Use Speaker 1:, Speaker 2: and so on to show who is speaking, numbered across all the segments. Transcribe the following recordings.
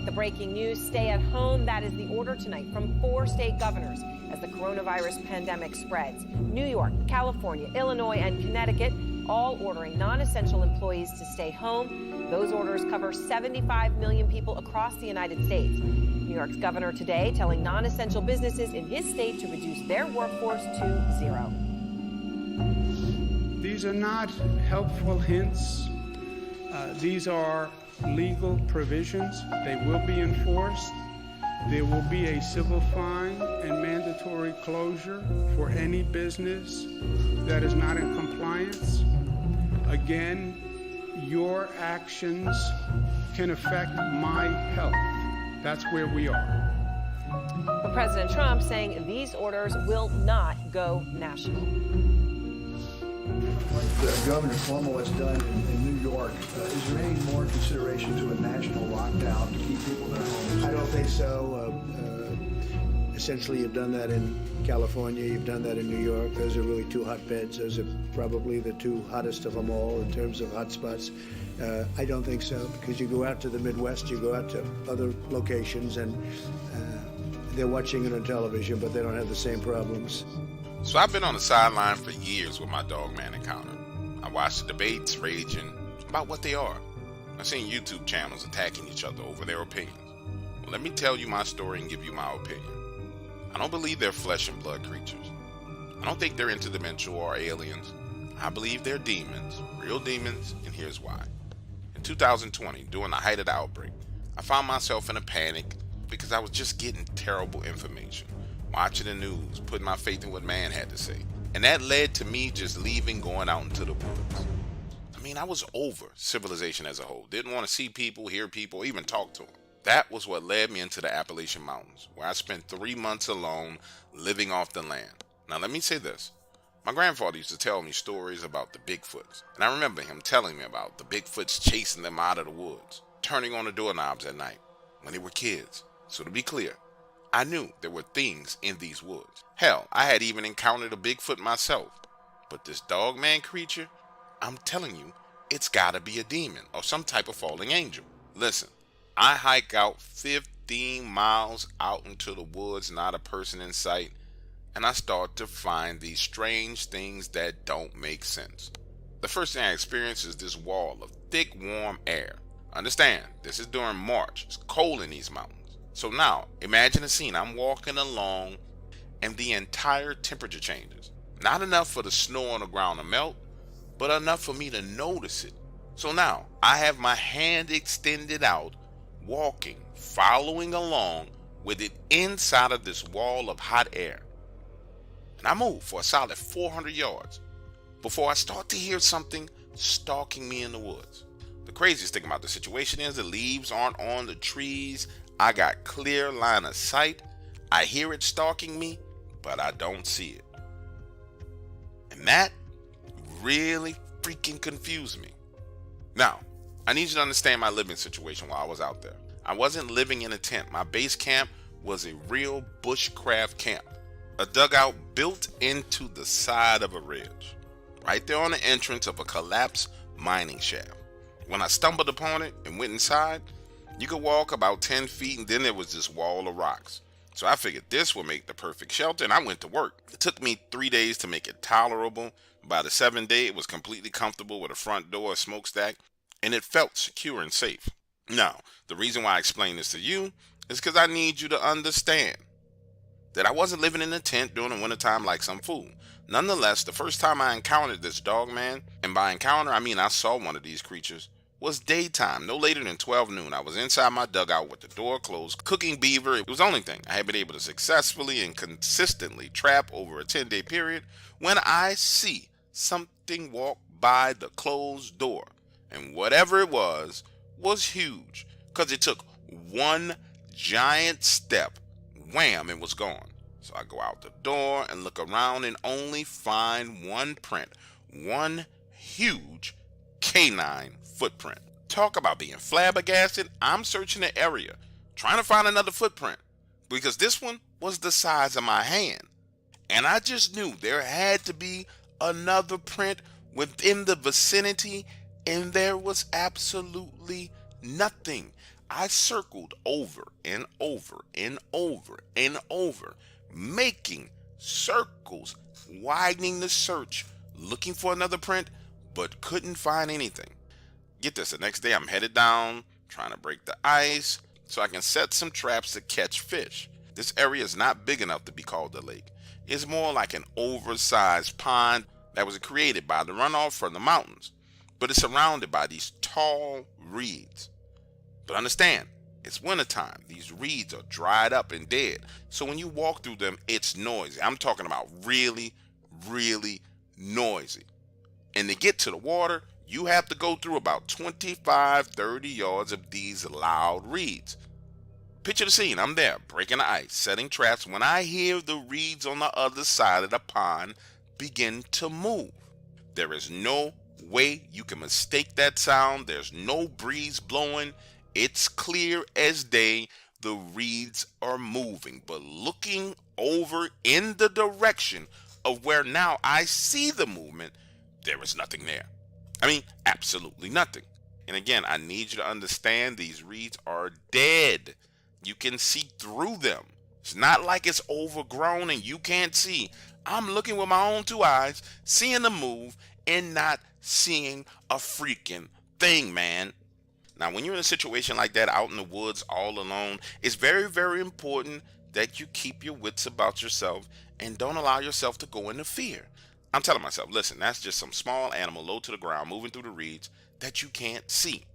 Speaker 1: The breaking news, stay at home. That is the order tonight from 4 state governors as the coronavirus pandemic spreads. New York, California, Illinois, and Connecticut all ordering non-essential employees to stay home. Those orders cover 75 million people across the United States. New York's governor today telling non-essential businesses in his state to reduce their workforce to 0.
Speaker 2: These are not helpful hints. These are legal provisions. They will be enforced. There will be a civil fine and mandatory closure for any business that is not in compliance. Again, your actions can affect my health. That's where we are.
Speaker 1: But President Trump saying these orders will not go national.
Speaker 3: What Governor Cuomo has done in New York, is there any more consideration to a national lockdown to keep people in their homes?
Speaker 4: I don't think so. Essentially, you've done that in California, you've done that in New York. Those are really two hotbeds. Those are probably the two hottest of them all in terms of hotspots. I don't think so, because you go out to the Midwest, you go out to other locations, and they're watching it on television, but they don't have the same problems.
Speaker 5: So I've been on the sideline for years with my Dogman Encounter. I watched the debates raging about what they are. I've seen YouTube channels attacking each other over their opinions. Well, let me tell you my story and give you my opinion. I don't believe they're flesh and blood creatures. I don't think they're interdimensional or aliens. I believe they're demons, real demons, and here's why. In 2020, during the height of the outbreak, I found myself in a panic because I was just getting terrible information, watching the news, putting my faith in what man had to say. And that led to me just leaving, going out into the woods. I mean, I was over civilization as a whole. Didn't want to see people, hear people, even talk to them. That was what led me into the Appalachian Mountains, where I spent 3 months alone, living off the land. Now, let me say this. My grandfather used to tell me stories about the Bigfoots. And I remember him telling me about the Bigfoots chasing them out of the woods, turning on the doorknobs at night when they were kids. So to be clear, I knew there were things in these woods. Hell, I had even encountered a Bigfoot myself. But this Dogman creature, I'm telling you, it's gotta be a demon or some type of falling angel. Listen, I hike out 15 miles out into the woods, not a person in sight, and I start to find these strange things that don't make sense. The first thing I experience is this wall of thick, warm air. Understand, this is during March. It's cold in these mountains. So now, imagine a scene. I'm walking along and the entire temperature changes. Not enough for the snow on the ground to melt, but enough for me to notice it. So now, I have my hand extended out, walking, following along with it inside of this wall of hot air. And I move for a solid 400 yards before I start to hear something stalking me in the woods. The craziest thing about the situation is the leaves aren't on the trees. I got clear line of sight. I hear it stalking me, but I don't see it. And that really freaking confused me. Now, I need you to understand my living situation while I was out there. I wasn't living in a tent. My base camp was a real bushcraft camp. A dugout built into the side of a ridge, right there on the entrance of a collapsed mining shaft. When I stumbled upon it and went inside, you could walk about 10 feet and then there was this wall of rocks. So I figured this would make the perfect shelter and I went to work. It took me 3 days to make it tolerable. By the 7th day, it was completely comfortable with a front door, a smokestack, and it felt secure and safe. Now, the reason why I explain this to you is because I need you to understand that I wasn't living in a tent during the wintertime like some fool. Nonetheless, the first time I encountered this Dogman, and by encounter I mean I saw one of these creatures, was daytime, no later than 12 noon. I was inside my dugout with the door closed, cooking beaver. It was the only thing I had been able to successfully and consistently trap over a 10-day period when I see something walk by the closed door. And whatever it was huge, because it took one giant step. Wham, it was gone. So I go out the door and look around and only find one print, one huge canine footprint. Talk about being flabbergasted. I'm searching the area, trying to find another footprint, because this one was the size of my hand. And I just knew there had to be another print within the vicinity, and there was absolutely nothing. I circled over and over and over and over, making circles, widening the search, looking for another print, but couldn't find anything. Get this, the next day I'm headed down, trying to break the ice so I can set some traps to catch fish. This area is not big enough to be called a lake. It's more like an oversized pond that was created by the runoff from the mountains, but it's surrounded by these tall reeds. But understand, it's wintertime. These reeds are dried up and dead. So when you walk through them, it's noisy. I'm talking about really, really noisy. And to get to the water, you have to go through about 25, 30 yards of these loud reeds. Picture the scene. I'm there, breaking the ice, setting traps, when I hear the reeds on the other side of the pond begin to move. There is no way you can mistake that sound. There's no breeze blowing. It's clear as day. The reeds are moving, but looking over in the direction of where now I see the movement, there is nothing there. I mean, absolutely nothing. And again, I need you to understand these reeds are dead. You can see through them. It's not like it's overgrown and you can't see. I'm looking with my own two eyes, seeing them move and not seeing a freaking thing, man. Now, when you're in a situation like that out in the woods all alone, it's very, very important that you keep your wits about yourself and don't allow yourself to go into fear. I'm telling myself, listen, that's just some small animal low to the ground moving through the reeds that you can't see.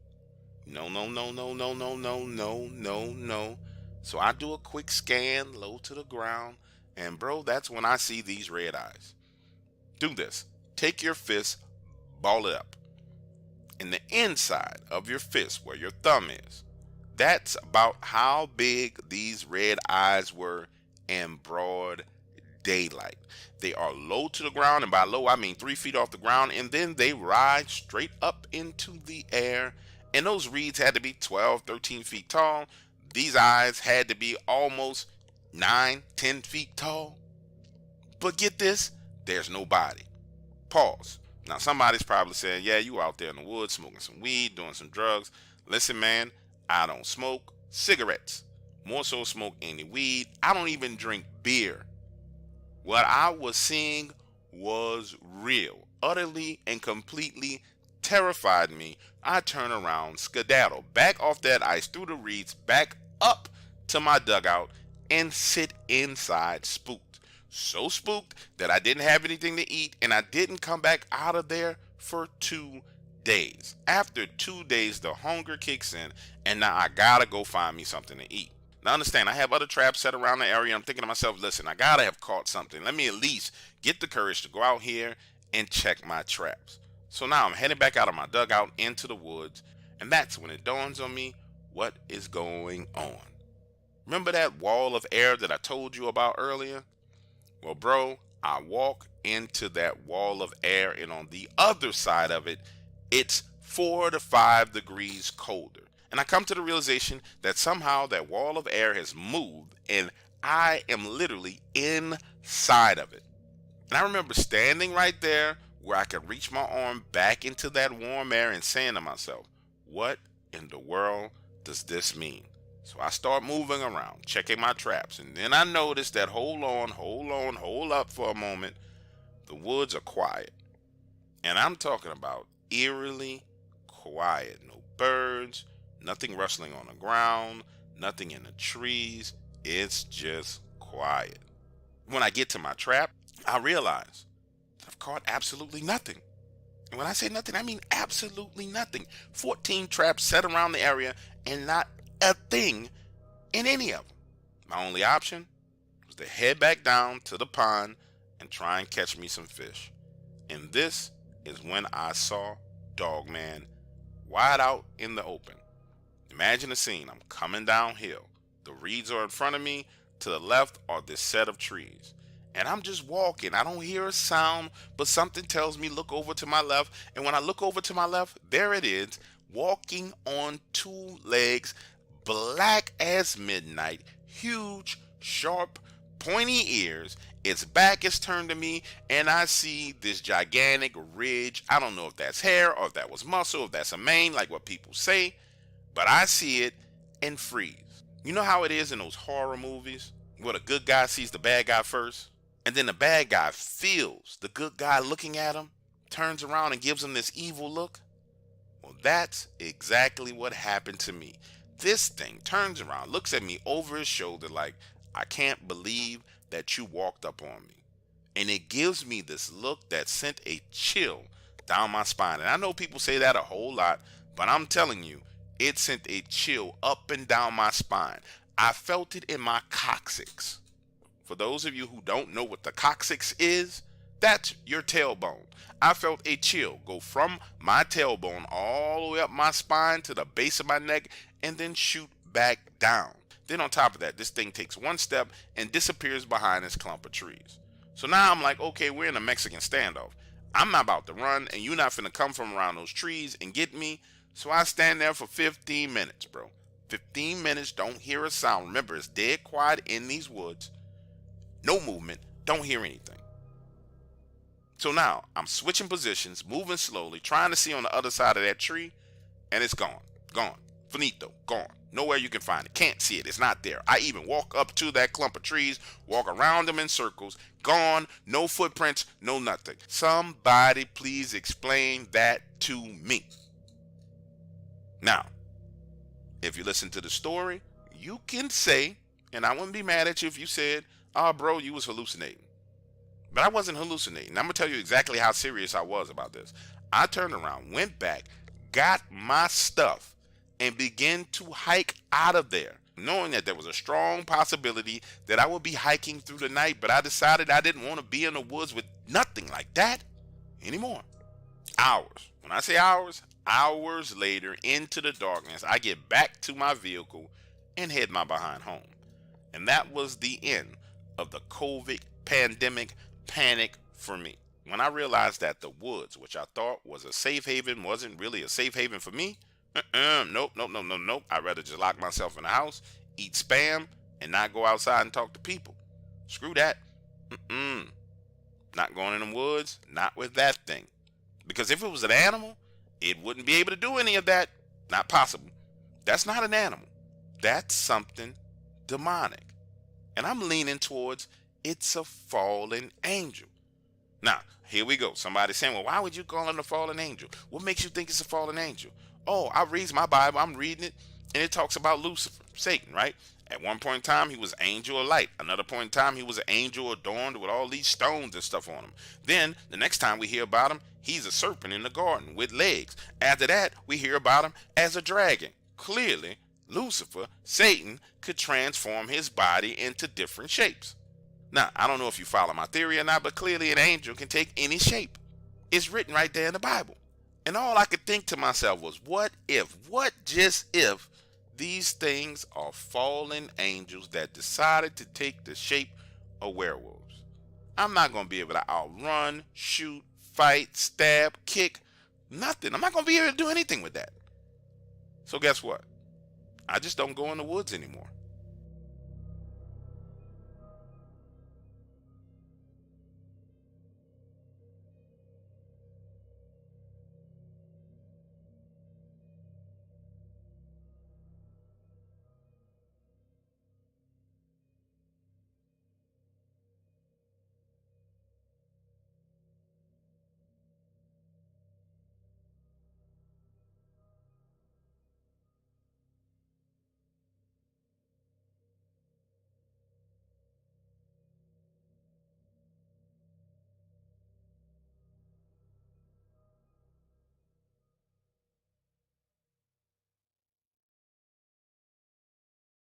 Speaker 5: No, no, no, no, no, no, no, no, no, no. So I do a quick scan low to the ground, and bro, that's when I see these red eyes. Do this. Take your fist, ball it up. In the inside of your fist, where your thumb is, that's about how big these red eyes were in broad daylight. They are low to the ground, and by low I mean 3 feet off the ground, and then they rise straight up into the air. And those reeds had to be 12, 13 feet tall. These eyes had to be almost 9, 10 feet tall. But get this, there's no body. Pause. Now somebody's probably saying, yeah, you out there in the woods smoking some weed, doing some drugs. Listen, man, I don't smoke cigarettes. More so smoke any weed. I don't even drink beer. What I was seeing was real. Utterly and completely terrified me. I turn around, skedaddle, back off that ice, through the reeds, back up to my dugout, and sit inside spooked. So spooked that I didn't have anything to eat, and I didn't come back out of there for 2 days. After 2 days, the hunger kicks in, and now I gotta go find me something to eat. Now understand, I have other traps set around the area. I'm thinking to myself, listen, I gotta have caught something. Let me at least get the courage to go out here and check my traps. So now I'm heading back out of my dugout into the woods, and that's when it dawns on me what is going on. Remember that wall of air that I told you about earlier? Well, bro, I walk into that wall of air, and on the other side of it, it's 4 to 5 degrees colder. And I come to the realization that somehow that wall of air has moved, and I am literally inside of it. And I remember standing right there where I could reach my arm back into that warm air and saying to myself, what in the world does this mean? So I start moving around, checking my traps, and then I notice that hold up for a moment. The woods are quiet. And I'm talking about eerily quiet. No birds, nothing rustling on the ground, nothing in the trees. It's just quiet. When I get to my trap, I realize that I've caught absolutely nothing. And when I say nothing, I mean absolutely nothing. 14 traps set around the area and not a thing in any of them. My only option was to head back down to the pond and try and catch me some fish. And this is when I saw Dogman wide out in the open. Imagine the scene. I'm coming downhill. The reeds are in front of me. To the left are this set of trees. And I'm just walking. I don't hear a sound, but something tells me look over to my left. And when I look over to my left, there it is, walking on 2 legs, black as midnight, huge, sharp, pointy ears. Its back is turned to me, and I see this gigantic ridge. I don't know if that's hair or if that was muscle, if that's a mane, like what people say, but I see it and freeze. You know how it is in those horror movies where the good guy sees the bad guy first, and then the bad guy feels the good guy looking at him, turns around and gives him this evil look? Well, that's exactly what happened to me. This thing turns around, looks at me over his shoulder like, I can't believe that you walked up on me. And it gives me this look that sent a chill down my spine. And I know people say that a whole lot, but I'm telling you, it sent a chill up and down my spine. I felt it in my coccyx. For those of you who don't know what the coccyx is, that's your tailbone. I felt a chill go from my tailbone all the way up my spine to the base of my neck and then shoot back down. Then on top of that, this thing takes one step and disappears behind this clump of trees. So now I'm like, okay, we're in a Mexican standoff. I'm not about to run and you're not finna come from around those trees and get me. So I stand there for 15 minutes, bro. 15 minutes, don't hear a sound. Remember, it's dead quiet in these woods. No movement, don't hear anything. So now I'm switching positions, moving slowly, trying to see on the other side of that tree, and it's gone. Gone. Finito. Gone. Nowhere you can find it. Can't see it. It's not there. I even walk up to that clump of trees, walk around them in circles. Gone. No footprints. No nothing. Somebody please explain that to me. Now, if you listen to the story, you can say, and I wouldn't be mad at you if you said, oh, bro, you was hallucinating. But I wasn't hallucinating. I'm going to tell you exactly how serious I was about this. I turned around, went back, got my stuff, and began to hike out of there, knowing that there was a strong possibility that I would be hiking through the night, but I decided I didn't want to be in the woods with nothing like that anymore. Hours. When I say hours, hours later into the darkness, I get back to my vehicle and head my behind home. And that was the end of the COVID pandemic panic for me. When I realized that the woods, which I thought was a safe haven, wasn't really a safe haven for me. Nope. I'd rather just lock myself in the house, eat Spam, and not go outside and talk to people. Screw that. Not going in the woods, not with that thing. Because if it was an animal, it wouldn't be able to do any of that. Not possible. That's not an animal. That's something demonic. And I'm leaning towards it's a fallen angel. Now, here we go. Somebody saying, well, why would you call it a fallen angel? What makes you think it's a fallen angel? Oh, I read my Bible. I'm reading it, and it talks about Lucifer, Satan, right? At one point in time, he was an angel of light. Another point in time, he was an angel adorned with all these stones and stuff on him. Then, the next time we hear about him, he's a serpent in the garden with legs. After that, we hear about him as a dragon. Clearly, Lucifer, Satan, could transform his body into different shapes. Now, I don't know if you follow my theory or not, but clearly an angel can take any shape. It's written right there in the Bible. And all I could think to myself was, what just if these things are fallen angels that decided to take the shape of werewolves? I'm not going to be able to outrun, shoot, fight, stab, kick, nothing. I'm not going to be able to do anything with that. So guess what? I just don't go in the woods anymore.